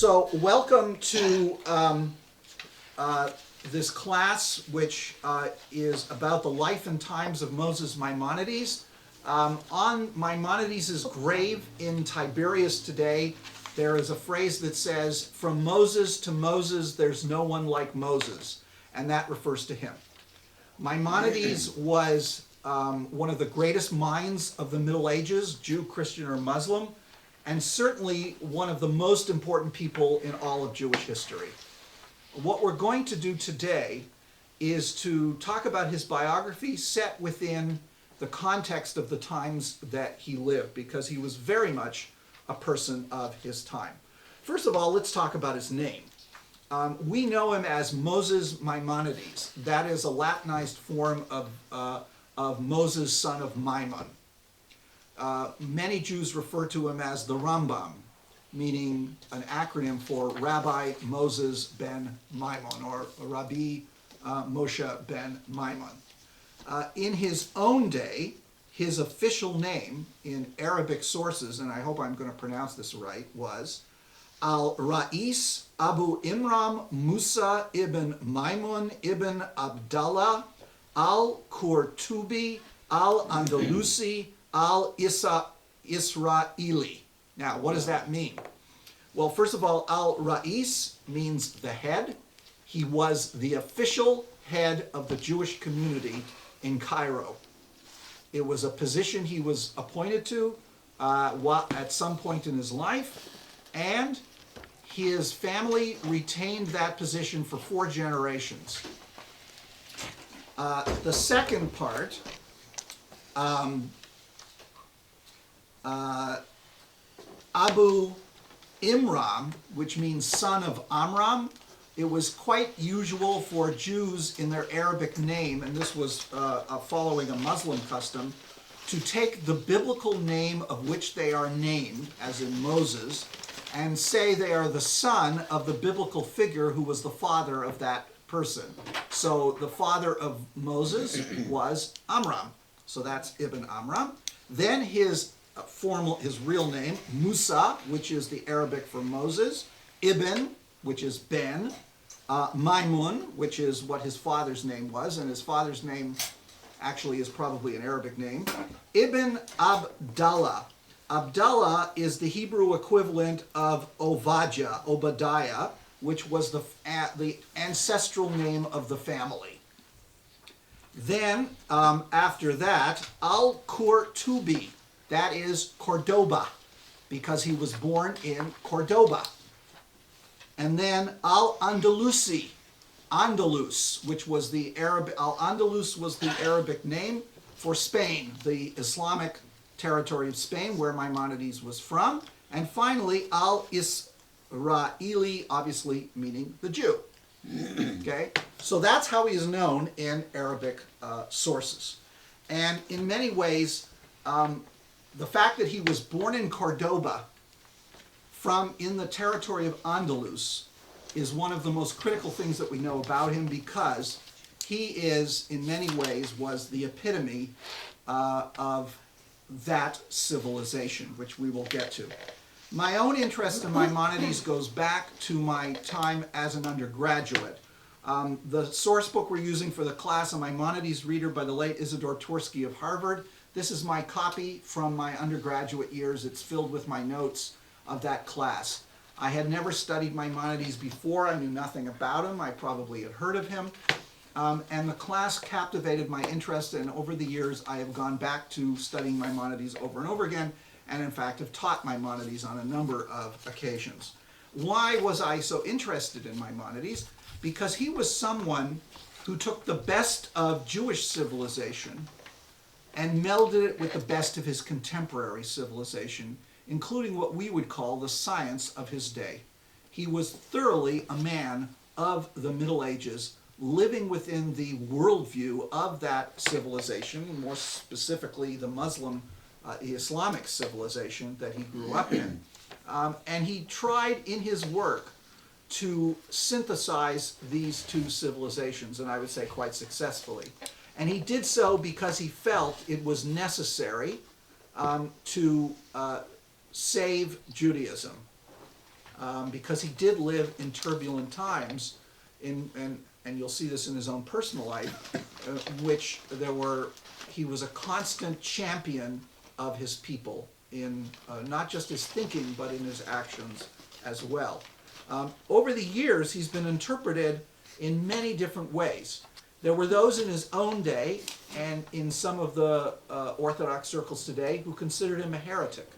So welcome to this class, which is about the life and times of Moses Maimonides. On Maimonides' grave in Tiberias today, there is a phrase that says, "From Moses to Moses, there's no one like Moses," and that refers to him. Maimonides was one of the greatest minds of the Middle Ages, Jew, Christian, or Muslim, and certainly one of the most important people in all of Jewish history. What we're going to do today is to talk about his biography set within the context of the times that he lived, because he was very much a person of his time. First of all, let's talk about his name. We know him as Moses Maimonides. That is a Latinized form of Moses, son of Maimon. Many Jews refer to him as the Rambam, meaning an acronym for Rabbi Moses ben Maimon, or Rabbi Moshe ben Maimon. In his own day, his official name in Arabic sources, and I hope I'm going to pronounce this right, was Al-Ra'is Abu Imram Musa ibn Maimon ibn Abdallah al-Qurtubi al-Andalusi al-Israeli. Now, what does that mean? Well, first of all, al-Ra'is means the head. He was the official head of the Jewish community in Cairo. It was a position he was appointed to at some point in his life, and his family retained that position for 4 generations. The second part, Abu Imram, which means son of Amram. It was quite usual for Jews in their Arabic name, and this was following a Muslim custom, to take the biblical name of which they are named, as in Moses, and say they are the son of the biblical figure who was the father of that person. So the father of Moses was Amram. So that's Ibn Amram. Then his real name, Musa, which is the Arabic for Moses, Ibn, which is Ben, Maimun, which is what his father's name was, and his father's name actually is probably an Arabic name, Ibn Abdallah. Abdallah is the Hebrew equivalent of Obadiah, which was the ancestral name of the family. Then, after that, Al-Qurtubi, that is Cordoba, because he was born in Cordoba. And then Al-Andalusi, Andalus, which was the Al-Andalus was the Arabic name for Spain, the Islamic territory of Spain, where Maimonides was from. And finally, Al-Israeli, obviously meaning the Jew. Okay, so that's how he is known in Arabic sources. And in many ways, the fact that he was born in Cordoba in the territory of Andalus is one of the most critical things that we know about him, because he is, in many ways, was the epitome of that civilization, which we will get to. My own interest in Maimonides goes back to my time as an undergraduate. The source book we're using for the class, A Maimonides Reader by the late Isidore Tversky of Harvard. This is my copy from my undergraduate years. It's filled with my notes of that class. I had never studied Maimonides before. I knew nothing about him. I probably had heard of him. And the class captivated my interest, and over the years I have gone back to studying Maimonides over and over again, and in fact have taught Maimonides on a number of occasions. Why was I so interested in Maimonides? Because he was someone who took the best of Jewish civilization and melded it with the best of his contemporary civilization, including what we would call the science of his day. He was thoroughly a man of the Middle Ages, living within the worldview of that civilization, more specifically the Muslim, Islamic civilization that he grew up in. And he tried in his work to synthesize these two civilizations, and I would say quite successfully. And he did so because he felt it was necessary to save Judaism. because he did live in turbulent times, and you'll see this in his own personal life, which he was a constant champion of his people in not just his thinking, but in his actions as well. Over the years, he's been interpreted in many different ways. There were those in his own day, and in some of the Orthodox circles today, who considered him a heretic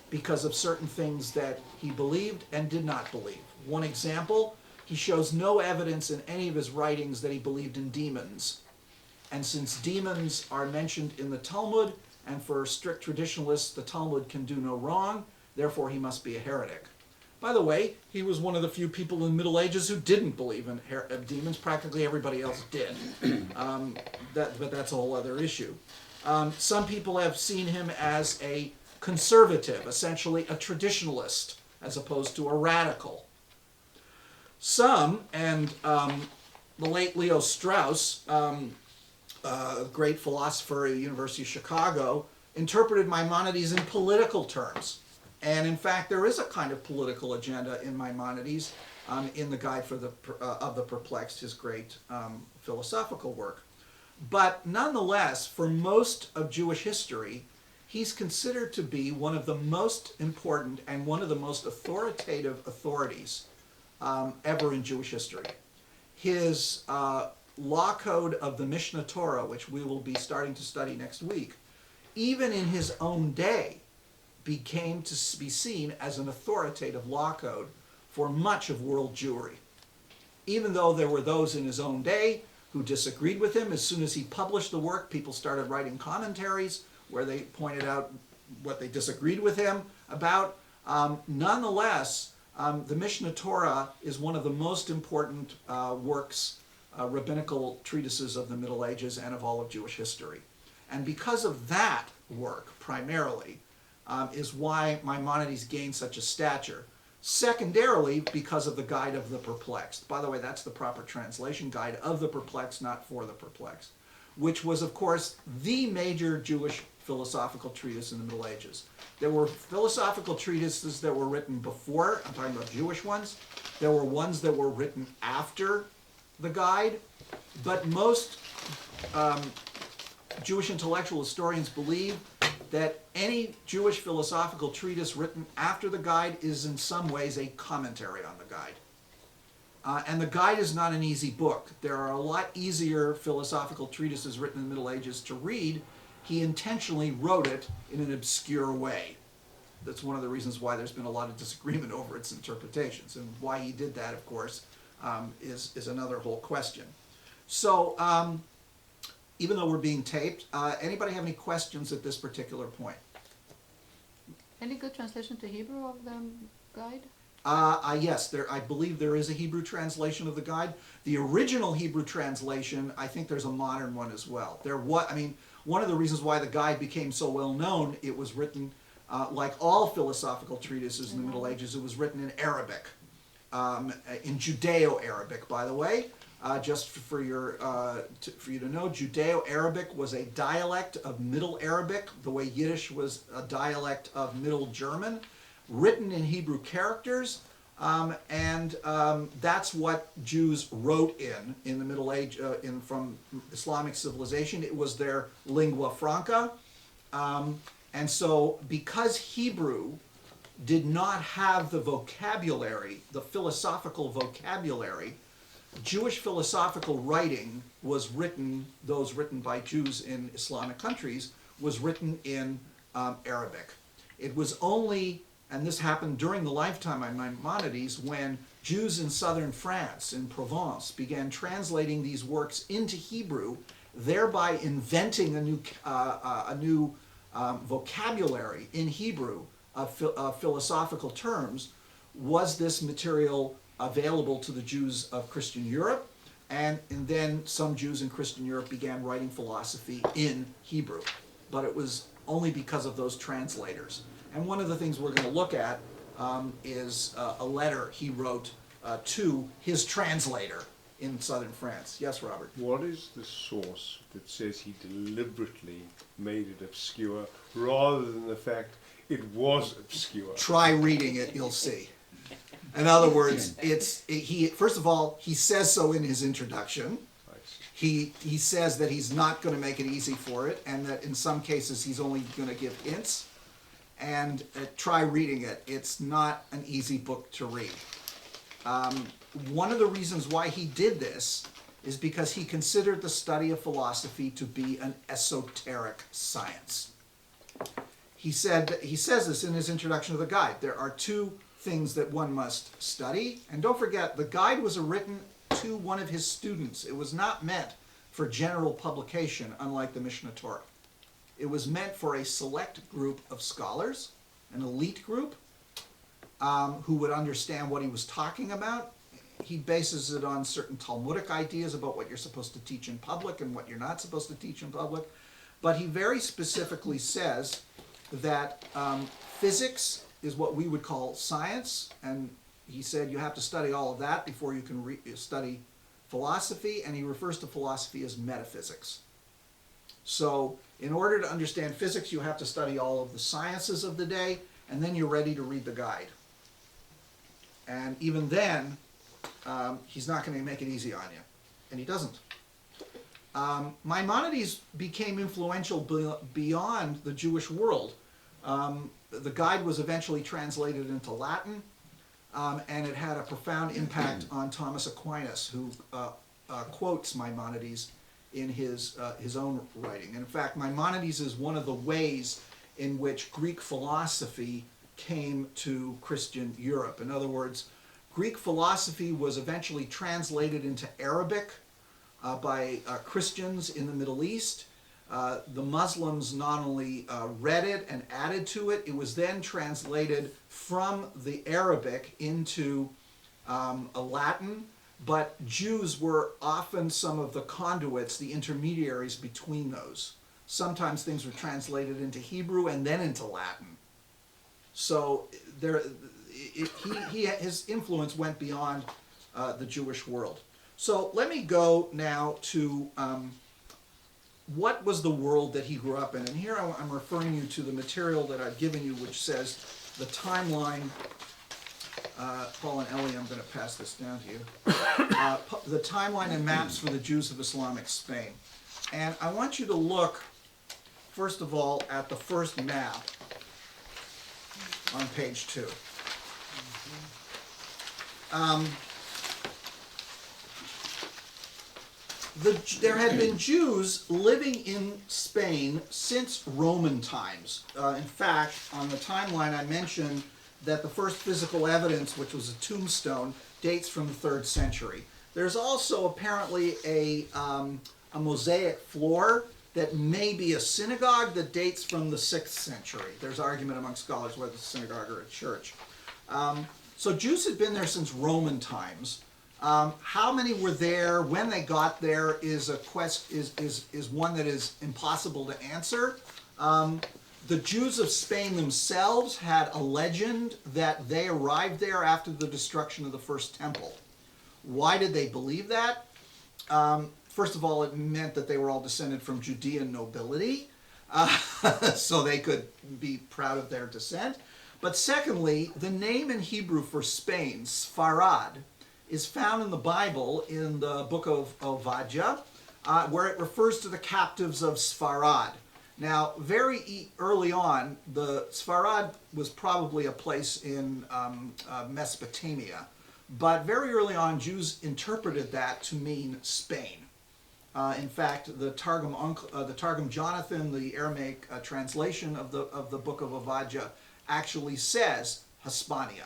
because of certain things that he believed and did not believe. One example, he shows no evidence in any of his writings that he believed in demons. And since demons are mentioned in the Talmud, and for strict traditionalists, the Talmud can do no wrong, therefore he must be a heretic. By the way, he was one of the few people in the Middle Ages who didn't believe in demons. Practically everybody else did. But that's a whole other issue. Some people have seen him as a conservative, essentially a traditionalist, as opposed to a radical. Some, and the late Leo Strauss, a great philosopher at the University of Chicago, interpreted Maimonides in political terms. And in fact, there is a kind of political agenda in Maimonides, in the Guide of the Perplexed, his great philosophical work. But nonetheless, for most of Jewish history, he's considered to be one of the most important and one of the most authoritative authorities ever in Jewish history. His law code of the Mishnah Torah, which we will be starting to study next week, even in his own day, became to be seen as an authoritative law code for much of world Jewry. Even though there were those in his own day who disagreed with him, as soon as he published the work, people started writing commentaries where they pointed out what they disagreed with him about. Nonetheless, the Mishnah Torah is one of the most important works, rabbinical treatises of the Middle Ages and of all of Jewish history. And because of that work, primarily, is why Maimonides gained such a stature. Secondarily, because of the Guide of the Perplexed. By the way, that's the proper translation, Guide of the Perplexed, not for the Perplexed, which was, of course, the major Jewish philosophical treatise in the Middle Ages. There were philosophical treatises that were written before, I'm talking about Jewish ones. There were ones that were written after the Guide, but most Jewish intellectual historians believe that any Jewish philosophical treatise written after the Guide is in some ways a commentary on the Guide. And the Guide is not an easy book. There are a lot easier philosophical treatises written in the Middle Ages to read. He intentionally wrote it in an obscure way. That's one of the reasons why there's been a lot of disagreement over its interpretations. And why he did that, of course, is another whole question. So, even though we're being taped, anybody have any questions at this particular point? Any good translation to Hebrew of the Guide? Yes, I believe there is a Hebrew translation of the Guide. The original Hebrew translation, I think there's a modern one as well. One of the reasons why the Guide became so well known, it was written, like all philosophical treatises in the Middle Ages, it was written in Arabic, in Judeo-Arabic, by the way. Just for you to know, Judeo-Arabic was a dialect of Middle Arabic, the way Yiddish was a dialect of Middle German, written in Hebrew characters, and that's what Jews wrote in the Middle Age, from Islamic civilization. It was their lingua franca, and so because Hebrew did not have the vocabulary, the philosophical vocabulary, Jewish philosophical writing was written, those written by Jews in Islamic countries, was written in Arabic. It was only, and this happened during the lifetime of Maimonides, when Jews in southern France, in Provence, began translating these works into Hebrew, thereby inventing a new vocabulary in Hebrew of philosophical terms, was this material available to the Jews of Christian Europe, and then some Jews in Christian Europe began writing philosophy in Hebrew. But it was only because of those translators. And one of the things we're going to look at is a letter he wrote to his translator in southern France. Yes, Robert? What is the source that says he deliberately made it obscure, rather than the fact it was obscure? Try reading it, you'll see. In other words, he first of all, he says so in his introduction. I see. He says that he's not going to make it easy for it, and that in some cases he's only going to give hints. And try reading it. It's not an easy book to read. One of the reasons why he did this is because he considered the study of philosophy to be an esoteric science. He says this in his introduction to the guide. There are two things that one must study. And don't forget, the guide was written to one of his students. It was not meant for general publication, unlike the Mishnah Torah. It was meant for a select group of scholars, an elite group, who would understand what he was talking about. He bases it on certain Talmudic ideas about what you're supposed to teach in public and what you're not supposed to teach in public. But he very specifically says that physics is what we would call science, and he said you have to study all of that before you can study philosophy, and he refers to philosophy as metaphysics. So in order to understand physics, you have to study all of the sciences of the day, and then you're ready to read the guide. And even then, he's not going to make it easy on you, and he doesn't. Maimonides became influential beyond the Jewish world. The guide was eventually translated into Latin, and it had a profound impact on Thomas Aquinas, who quotes Maimonides in his own writing. And in fact, Maimonides is one of the ways in which Greek philosophy came to Christian Europe. In other words, Greek philosophy was eventually translated into Arabic by Christians in the Middle East. The Muslims not only read it and added to it, it was then translated from the Arabic into a Latin, but Jews were often some of the conduits, the intermediaries between those. Sometimes things were translated into Hebrew and then into Latin. So his influence went beyond the Jewish world. So let me go now to what was the world that he grew up in. And here I'm referring you to the material that I've given you, which says the timeline. Paul and Ellie, I'm going to pass this down to you. The timeline and maps for the Jews of Islamic Spain. And I want you to look, first of all, at the first map on page 2. There had been Jews living in Spain since Roman times. In fact, on the timeline I mentioned that the first physical evidence, which was a tombstone, dates from the 3rd century. There's also apparently a mosaic floor that may be a synagogue that dates from the 6th century. There's argument among scholars whether it's a synagogue or a church. So Jews had been there since Roman times. How many were there, when they got there, is a is one that is impossible to answer. The Jews of Spain themselves had a legend that they arrived there after the destruction of the first temple. Why did they believe that? First of all, it meant that they were all descended from Judean nobility, so they could be proud of their descent. But secondly, the name in Hebrew for Spain, Sfarad, is found in the Bible in the book of Obadiah, where it refers to the captives of Sfarad. Now, very early on, the Sfarad was probably a place in Mesopotamia, but very early on, Jews interpreted that to mean Spain. In fact, the Targum Jonathan, the Aramaic translation of the book of Obadiah, actually says Hispania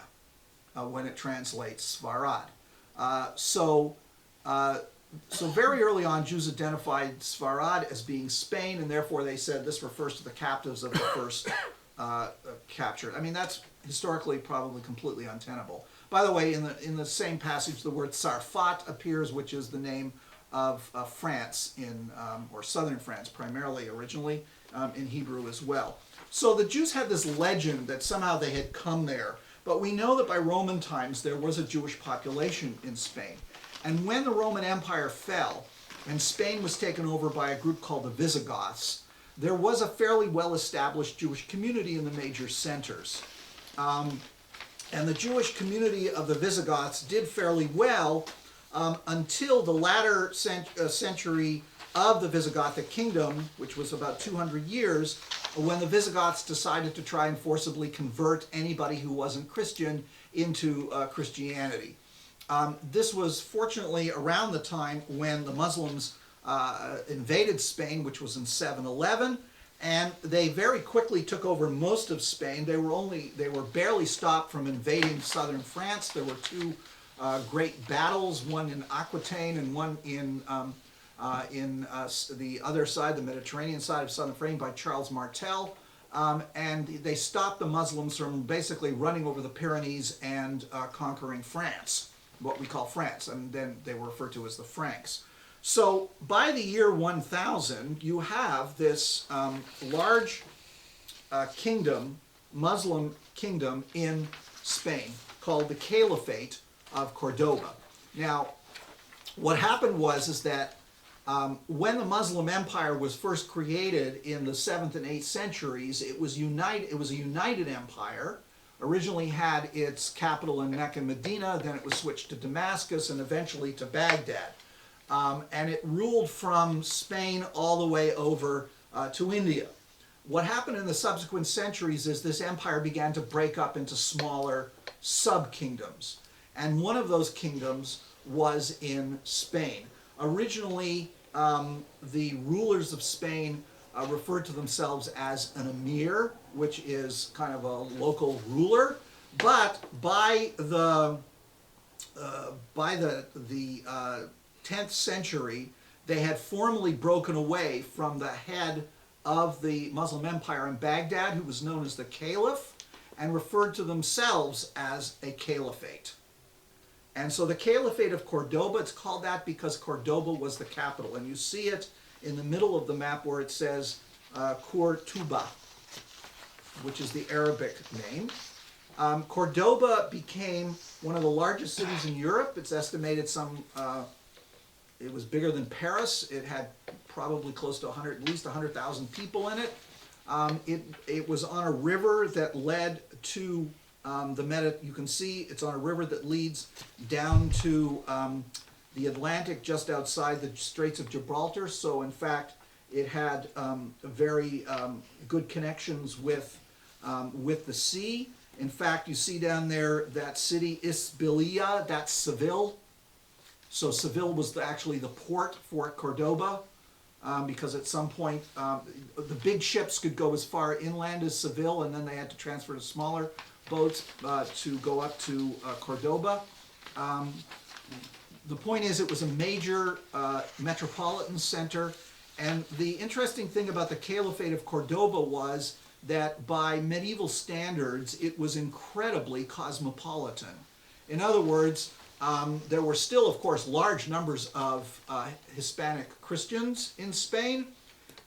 when it translates Sfarad. So very early on, Jews identified Sfarad as being Spain, and therefore they said this refers to the captives of the first captured. I mean, that's historically probably completely untenable. By the way, in the same passage, the word Sarfat appears, which is the name of France or southern France, primarily originally, in Hebrew as well. So the Jews had this legend that somehow they had come there, but we know that by Roman times there was a Jewish population in Spain. And when the Roman Empire fell and Spain was taken over by a group called the Visigoths, there was a fairly well-established Jewish community in the major centers. And the Jewish community of the Visigoths did fairly well until the latter century of the Visigothic kingdom, which was about 200 years, when the Visigoths decided to try and forcibly convert anybody who wasn't Christian into Christianity. This was fortunately around the time when the Muslims invaded Spain, which was in 711, and they very quickly took over most of Spain. They were barely stopped from invading southern France. There were two great battles, one in Aquitaine and one in the other side, the Mediterranean side of southern France, by Charles Martel. And they stopped the Muslims from basically running over the Pyrenees and conquering France, what we call France, and then they were referred to as the Franks. So by the year 1000, you have this large kingdom, Muslim kingdom in Spain called the Caliphate of Cordoba. Now, what happened was that when the Muslim Empire was first created in the 7th and 8th centuries, it was a united empire. Originally had its capital in Mecca and Medina, then it was switched to Damascus and eventually to Baghdad. And it ruled from Spain all the way over to India. What happened in the subsequent centuries is this empire began to break up into smaller sub-kingdoms. And one of those kingdoms was in Spain. Originally, the rulers of Spain referred to themselves as an emir, which is kind of a local ruler. But by the 10th century, they had formally broken away from the head of the Muslim Empire in Baghdad, who was known as the Caliph, and referred to themselves as a caliphate. And so the Caliphate of Cordoba, it's called that because Cordoba was the capital. And you see it in the middle of the map where it says Cortuba, which is the Arabic name. Cordoba became one of the largest cities in Europe. It's estimated it was bigger than Paris. It had probably close to at least 100,000 people in it. It was on a river that led to you can see it's on a river that leads down to the Atlantic just outside the Straits of Gibraltar. So in fact, it had very good connections with the sea. In fact, you see down there that city Isbilia, that's Seville. So Seville was actually the port for Cordoba, because at some point the big ships could go as far inland as Seville, and then they had to transfer to smaller boats to go up to Cordoba. The point is, it was a major metropolitan center, and the interesting thing about the Caliphate of Cordoba was that by medieval standards, it was incredibly cosmopolitan. In other words, there were still, of course, large numbers of Hispanic Christians in Spain.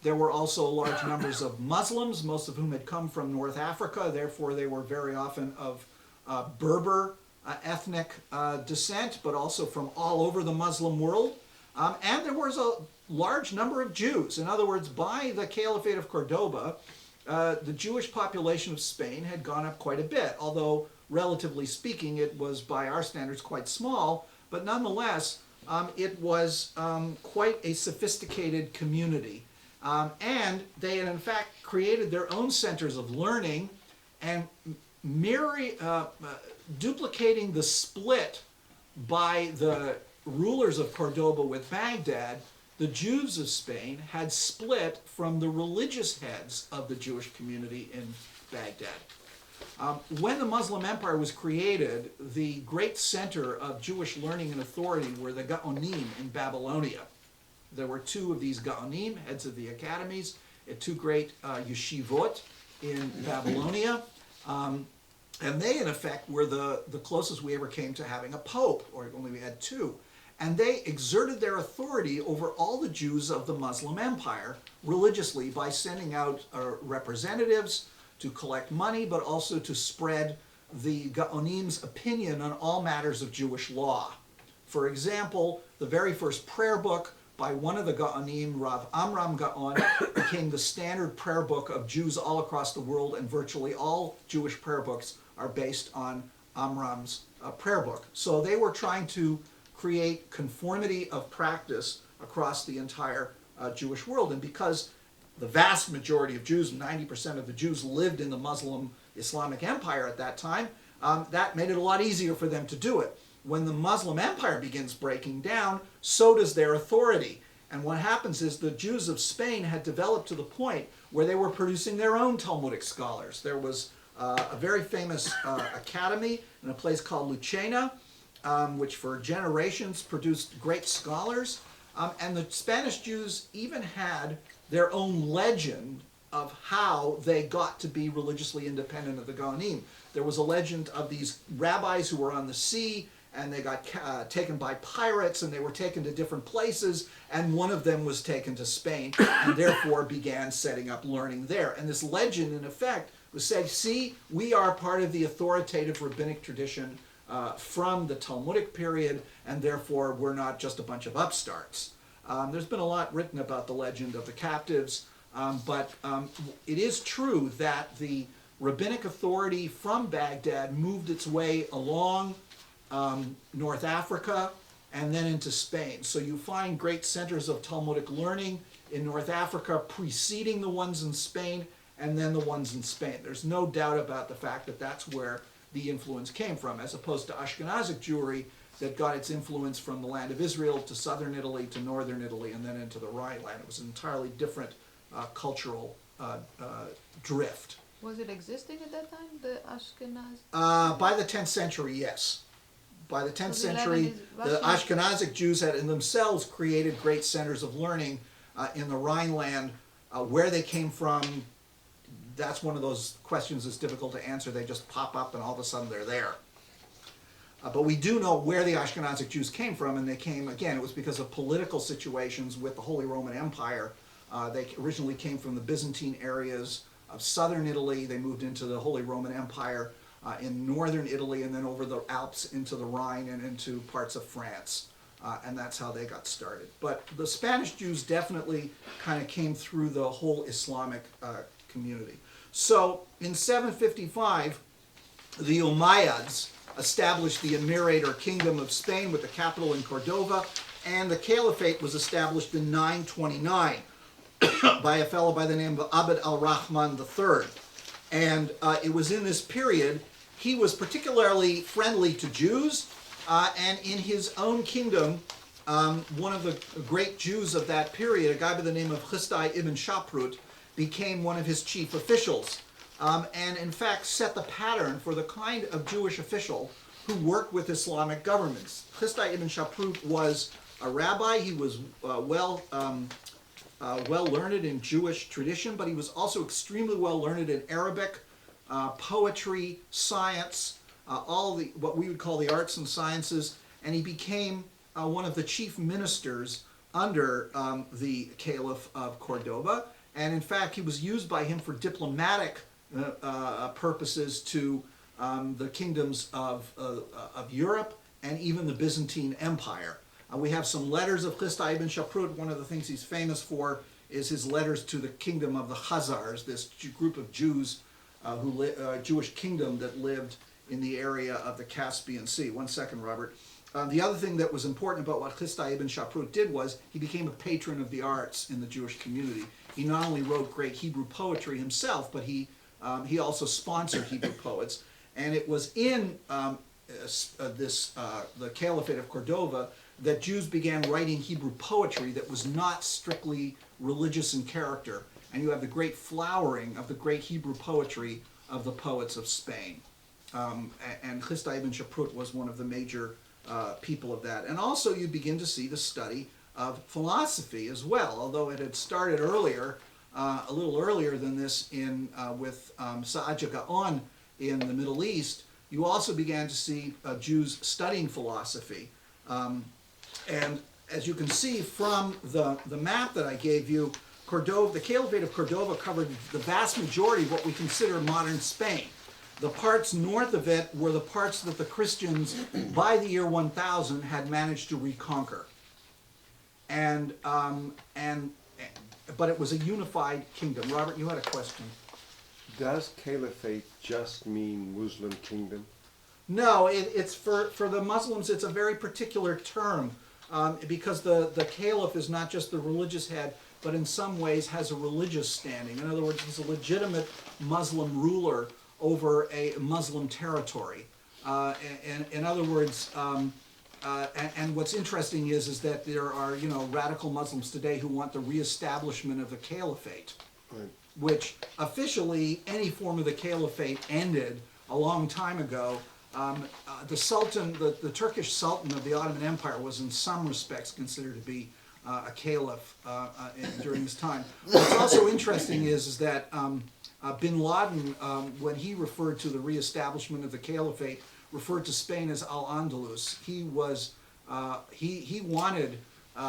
There were also large numbers of Muslims, most of whom had come from North Africa. Therefore, they were very often of Berber ethnic descent, but also from all over the Muslim world. And there was a large number of Jews. In other words, by the Caliphate of Cordoba, the Jewish population of Spain had gone up quite a bit, although relatively speaking, it was by our standards quite small, but nonetheless, it was quite a sophisticated community. And they had in fact created their own centers of learning, and duplicating the split by the rulers of Cordoba with Baghdad, the Jews of Spain had split from the religious heads of the Jewish community in Baghdad. When the Muslim Empire was created, the great center of Jewish learning and authority were the Gaonim in Babylonia. There were two of these Gaonim, heads of the academies, at two great yeshivot in Babylonia. And they, in effect, were the closest we ever came to having a pope, or only we had two. And they exerted their authority over all the Jews of the Muslim Empire religiously by sending out representatives to collect money, but also to spread the Gaonim's opinion on all matters of Jewish law. For example, the very first prayer book by one of the Gaonim, Rav Amram Gaon, became the standard prayer book of Jews all across the world, and virtually all Jewish prayer books are based on Amram's prayer book. So they were trying to create conformity of practice across the entire Jewish world. And because the vast majority of Jews, 90% of the Jews, lived in the Muslim Islamic Empire at that time, that made it a lot easier for them to do it. When the Muslim Empire begins breaking down, so does their authority. And what happens is the Jews of Spain had developed to the point where they were producing their own Talmudic scholars. There was a very famous academy in a place called Lucena, which for generations produced great scholars. And the Spanish Jews even had their own legend of how they got to be religiously independent of the Goanim. There was a legend of these rabbis who were on the sea, and they got taken by pirates, and they were taken to different places, and one of them was taken to Spain, and therefore began setting up learning there. And this legend, in effect, was saying, see, we are part of the authoritative rabbinic tradition from the Talmudic period, and therefore we're not just a bunch of upstarts. There's been a lot written about the legend of the captives, but it is true that the rabbinic authority from Baghdad moved its way along North Africa and then into Spain. So you find great centers of Talmudic learning in North Africa preceding the ones in Spain and then the ones in Spain. There's no doubt about the fact that that's where the influence came from, as opposed to Ashkenazic Jewry that got its influence from the land of Israel to southern Italy to northern Italy and then into the Rhineland. It was an entirely different cultural drift. Was it existing at that time, the Ashkenaz? By the 10th century, yes. By the 10th So the century, the Russian- Ashkenazic Jews had in themselves created great centers of learning in the Rhineland. Where they came from, that's one of those questions that's difficult to answer. They just pop up and all of a sudden they're there. But we do know where the Ashkenazic Jews came from, and they came, again, it was because of political situations with the Holy Roman Empire. They originally came from the Byzantine areas of southern Italy. They moved into the Holy Roman Empire in northern Italy, and then over the Alps into the Rhine and into parts of France. And that's how they got started. But the Spanish Jews definitely kind of came through the whole Islamic community. So in 755, the Umayyads established the Emirate or Kingdom of Spain with the capital in Cordova, and the Caliphate was established in 929 by a fellow by the name of Abd al-Rahman III. And it was in this period he was particularly friendly to Jews, and in his own kingdom, one of the great Jews of that period, a guy by the name of Chistai ibn Shaprut, became one of his chief officials, and in fact set the pattern for the kind of Jewish official who worked with Islamic governments. Chistai ibn Shaprut was a rabbi. He was well learned in Jewish tradition, but he was also extremely well learned in Arabic, poetry, science, all the what we would call the arts and sciences, and he became one of the chief ministers under the Caliph of Cordoba. And in fact, he was used by him for diplomatic purposes to the kingdoms of Europe and even the Byzantine Empire. We have some letters of Chistai ibn Shaprut. One of the things he's famous for is his letters to the kingdom of the Khazars, this group of Jews, Jewish kingdom that lived in the area of the Caspian Sea. One second, Robert. The other thing that was important about what Chistai ibn Shaprut did was he became a patron of the arts in the Jewish community. He not only wrote great Hebrew poetry himself, but he also sponsored Hebrew poets. And it was in the Caliphate of Cordova that Jews began writing Hebrew poetry that was not strictly religious in character. And you have the great flowering of the great Hebrew poetry of the poets of Spain. And Chistai ibn Shaprut was one of the major people of that. And also you begin to see the study of philosophy as well, although it had started earlier, a little earlier than this with Sa'adja Gaon in the Middle East. You also began to see Jews studying philosophy. And as you can see from the map that I gave you, Cordova, the Caliphate of Cordova covered the vast majority of what we consider modern Spain. The parts north of it were the parts that the Christians, by the year 1000, had managed to reconquer. But it was a unified kingdom. Robert, you had a question. Does caliphate just mean Muslim kingdom? No, it's for the Muslims. It's a very particular term because the caliph is not just the religious head, but in some ways has a religious standing. In other words, he's a legitimate Muslim ruler over a Muslim territory. In other words, and what's interesting is that there are radical Muslims today who want the reestablishment of the caliphate, Right. which officially any form of the caliphate ended a long time ago. The Sultan, the Turkish Sultan of the Ottoman Empire, was in some respects considered to be a caliph during this time. What's also interesting is that Bin Laden, when he referred to the reestablishment of the caliphate, referred to Spain as Al-Andalus. He wanted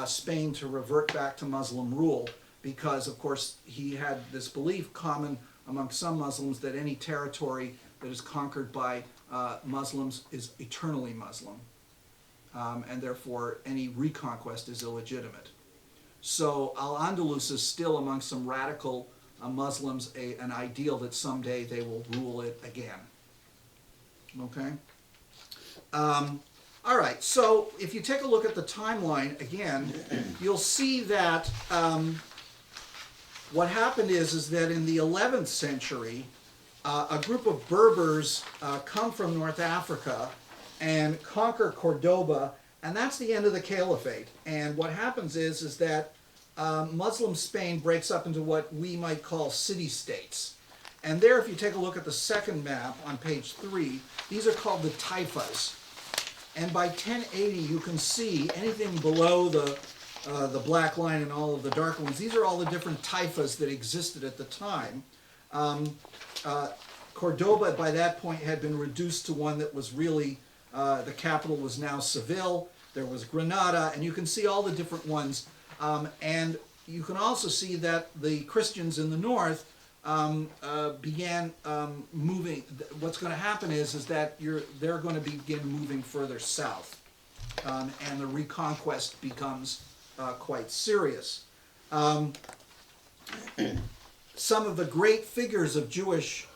Spain to revert back to Muslim rule because, of course, he had this belief common among some Muslims that any territory that is conquered by Muslims is eternally Muslim, and therefore any reconquest is illegitimate. So Al-Andalus is still among some radical Muslims an ideal that someday they will rule it again. Okay? All right, so if you take a look at the timeline again, you'll see that what happened is that in the 11th century, a group of Berbers come from North Africa and conquer Cordoba, and that's the end of the caliphate. And what happens is that Muslim Spain breaks up into what we might call city-states. And there, if you take a look at the second map on page 3, these are called the taifas. And by 1080, you can see anything below the black line and all of the darker ones. These are all the different taifas that existed at the time. Cordoba, by that point, had been reduced to one that was really, the capital was now Seville. There was Granada, and you can see all the different ones. And you can also see that the Christians in the north began moving. What's going to happen is that they're going to begin moving further south, and the reconquest becomes quite serious. Some of the great figures of Jewish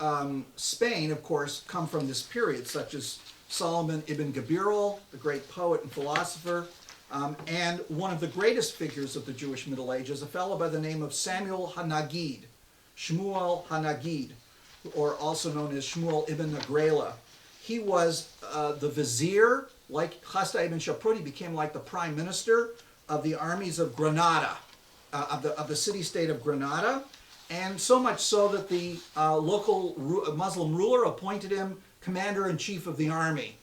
Spain, of course, come from this period, such as Solomon ibn Gabirol, the great poet and philosopher, and one of the greatest figures of the Jewish Middle Ages, a fellow by the name of Samuel HaNagid, Shmuel HaNagid, or also known as Shmuel ibn Nagrela. He was the vizier, like Chasta ibn Shaprut, he became like the prime minister of the armies of Granada, of the city-state of Granada, and so much so that the local Muslim ruler appointed him commander-in-chief of the army.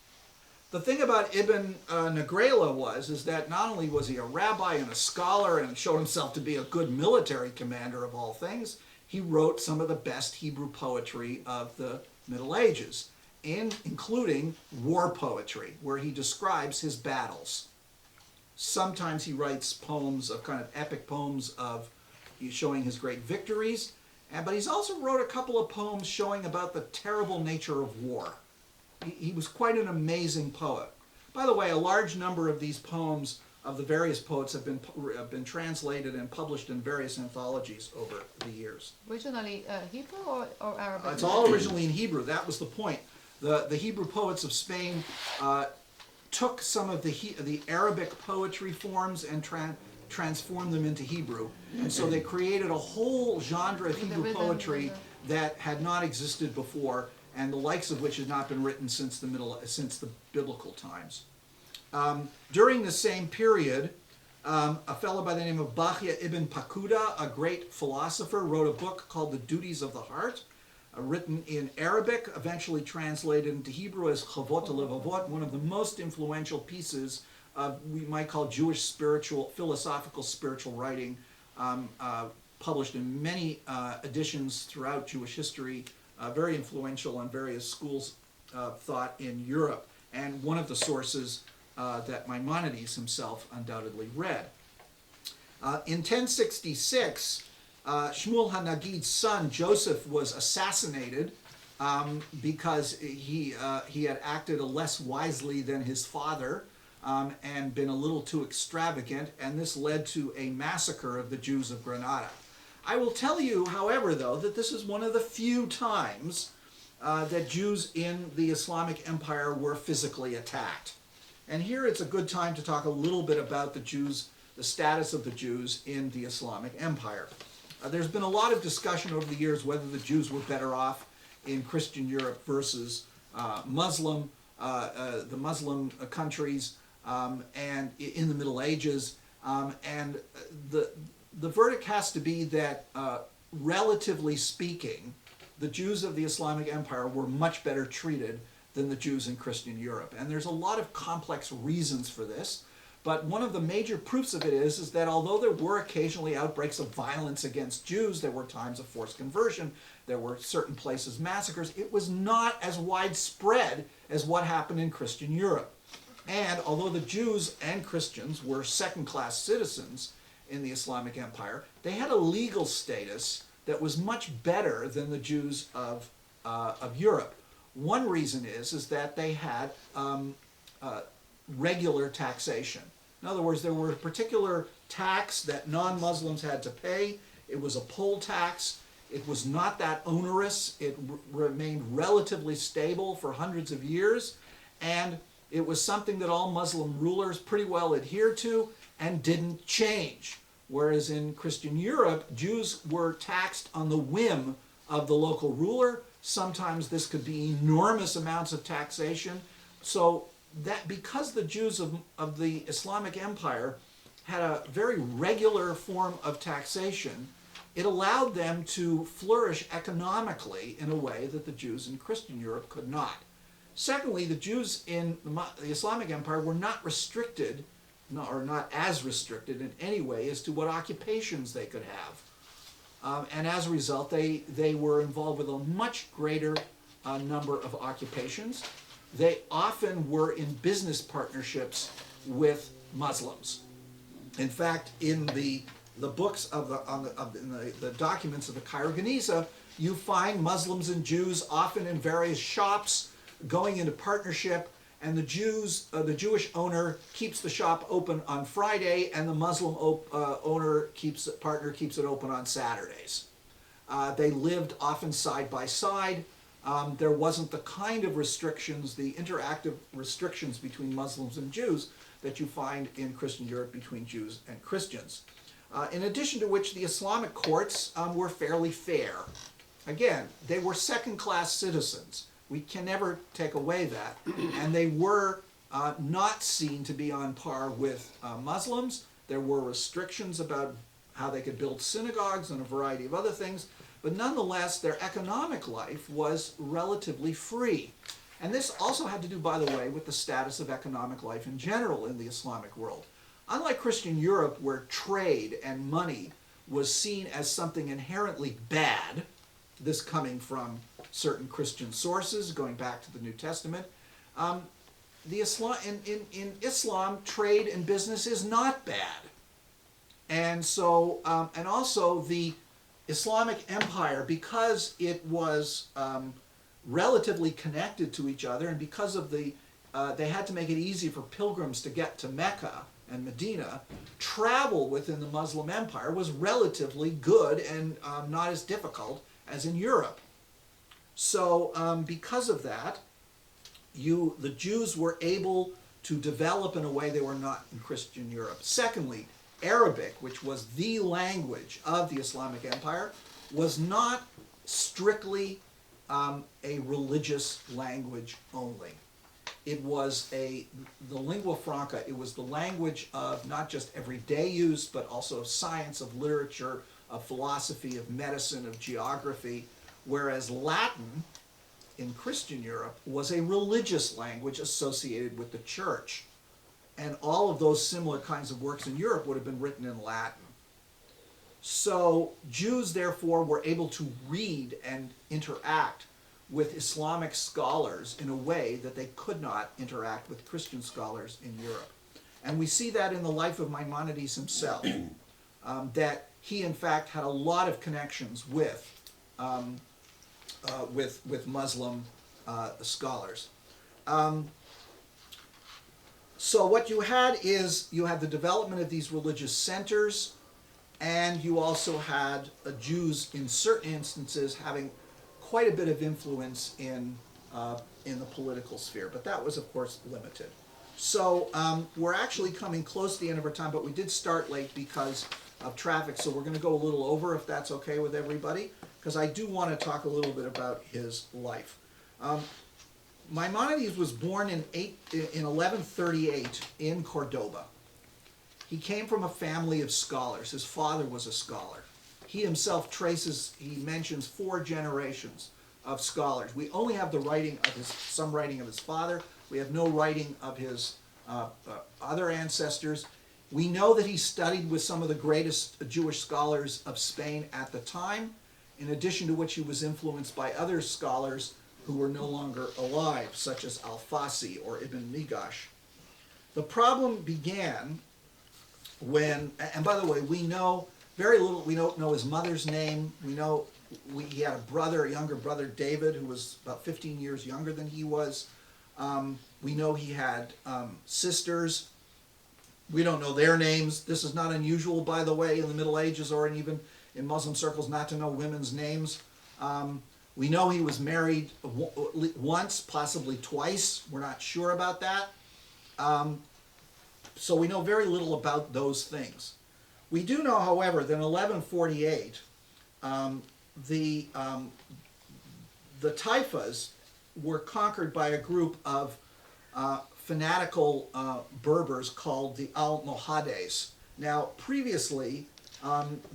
The thing about Ibn Nagrela is that not only was he a rabbi and a scholar and showed himself to be a good military commander of all things, he wrote some of the best Hebrew poetry of the Middle Ages, including war poetry, where he describes his battles. Sometimes he writes poems of kind of epic poems of showing his great victories, but he's also wrote a couple of poems showing about the terrible nature of war. He was quite an amazing poet. By the way, a large number of these poems of the various poets have been translated and published in various anthologies over the years. Originally Hebrew or Arabic? It's all originally in Hebrew. That was the point. The Hebrew poets of Spain took some of the Arabic poetry forms and transformed them into Hebrew. And so they created a whole genre of Hebrew poetry that had not existed before, and the likes of which had not been written since the biblical times. During the same period, a fellow by the name of Bachya ibn Pakuda, a great philosopher, wrote a book called The Duties of the Heart, written in Arabic, eventually translated into Hebrew as Chavot Levavot, one of the most influential pieces of, we might call, Jewish philosophical spiritual writing, published in many editions throughout Jewish history, very influential on various schools of thought in Europe, and one of the sources that Maimonides himself undoubtedly read. In 1066, Shmuel HaNagid's son Joseph was assassinated because he had acted less wisely than his father and been a little too extravagant, and this led to a massacre of the Jews of Granada. I will tell you, however, though, that this is one of the few times that Jews in the Islamic Empire were physically attacked. And here it's a good time to talk a little bit about the Jews, the status of the Jews in the Islamic Empire. There's been a lot of discussion over the years whether the Jews were better off in Christian Europe versus the Muslim countries and in the Middle Ages. And the verdict has to be that, relatively speaking, the Jews of the Islamic Empire were much better treated than the Jews in Christian Europe. And there's a lot of complex reasons for this. But one of the major proofs of it is that although there were occasionally outbreaks of violence against Jews, there were times of forced conversion, there were certain places massacres, it was not as widespread as what happened in Christian Europe. And although the Jews and Christians were second-class citizens in the Islamic Empire, they had a legal status that was much better than the Jews of Europe. One reason is that they had regular taxation. In other words, there were a particular tax that non-Muslims had to pay. It was a poll tax. It was not that onerous. It remained relatively stable for hundreds of years. And it was something that all Muslim rulers pretty well adhered to and didn't change. Whereas in Christian Europe, Jews were taxed on the whim of the local ruler. Sometimes this could be enormous amounts of taxation. So that because the Jews of the Islamic Empire had a very regular form of taxation, it allowed them to flourish economically in a way that the Jews in Christian Europe could not. Secondly, the Jews in the Islamic Empire were not restricted, or not as restricted in any way as to what occupations they could have. And as a result, they were involved with a much greater number of occupations. They often were in business partnerships with Muslims. In fact, in the books in the documents of the Cairo Geniza, you find Muslims and Jews often in various shops going into partnership, and the Jewish owner keeps the shop open on Friday, and the Muslim partner keeps it open on Saturdays. They lived often side by side. There wasn't the kind of restrictions, the interactive restrictions between Muslims and Jews that you find in Christian Europe between Jews and Christians. In addition to which, the Islamic courts were fairly fair. Again, they were second-class citizens. We can never take away that. And they were not seen to be on par with Muslims. There were restrictions about how they could build synagogues and a variety of other things. But nonetheless, their economic life was relatively free. And this also had to do, by the way, with the status of economic life in general in the Islamic world. Unlike Christian Europe, where trade and money was seen as something inherently bad, this coming from certain Christian sources, going back to the New Testament, in Islam, trade and business is not bad. And so, and also the Islamic Empire, because it was relatively connected to each other, and because of they had to make it easy for pilgrims to get to Mecca and Medina, travel within the Muslim Empire was relatively good and not as difficult as in Europe. So because of that, the Jews were able to develop in a way they were not in Christian Europe. Secondly, Arabic, which was the language of the Islamic Empire, was not strictly a religious language only. It was the lingua franca. It was the language of not just everyday use, but also of science, of literature, of philosophy, of medicine, of geography, whereas Latin in Christian Europe was a religious language associated with the church. And all of those similar kinds of works in Europe would have been written in Latin. So Jews, therefore, were able to read and interact with Islamic scholars in a way that they could not interact with Christian scholars in Europe. And we see that in the life of Maimonides himself, that he, in fact, had a lot of connections with Muslim scholars. So what you had is, you had the development of these religious centers, and you also had Jews in certain instances having quite a bit of influence in the political sphere, but that was, of course, limited. So we're actually coming close to the end of our time, but we did start late because of traffic, so we're going to go a little over if that's okay with everybody, because I do want to talk a little bit about his life. Maimonides was born in 1138 in Cordoba. He came from a family of scholars. His father was a scholar. He himself he mentions 4 generations of scholars. We only have the writing of some writing of his father. We have no writing of his other ancestors. We know that he studied with some of the greatest Jewish scholars of Spain at the time, in addition to which he was influenced by other scholars who were no longer alive, such as Alfasi or Ibn Migash. The problem began when, and by the way, we know very little. We don't know his mother's name. We know he had a younger brother, David, who was about 15 years younger than he was. We know he had sisters. We don't know their names. This is not unusual, by the way, in the Middle Ages or even in Muslim circles not to know women's names. We know he was married once, possibly twice. We're not sure about that. So we know very little about those things. We do know, however, that in 1148, the Taifas were conquered by a group of fanatical Berbers called the Almohades. Now, previously,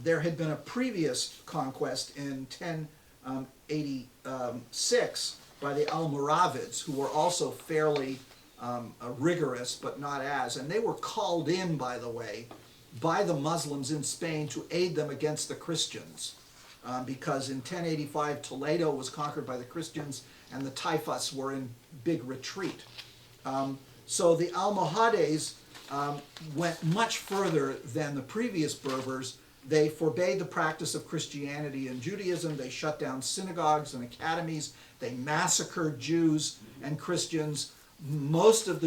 there had been a previous conquest in 1086 by the Almoravids, who were also fairly rigorous, but not as. And they were called in, by the way, by the Muslims in Spain to aid them against the Christians. Because in 1085, Toledo was conquered by the Christians, and the Taifas were in big retreat. So the Almohades went much further than the previous Berbers. They forbade the practice of Christianity and Judaism. They shut down synagogues and academies. They massacred Jews and Christians. Most of the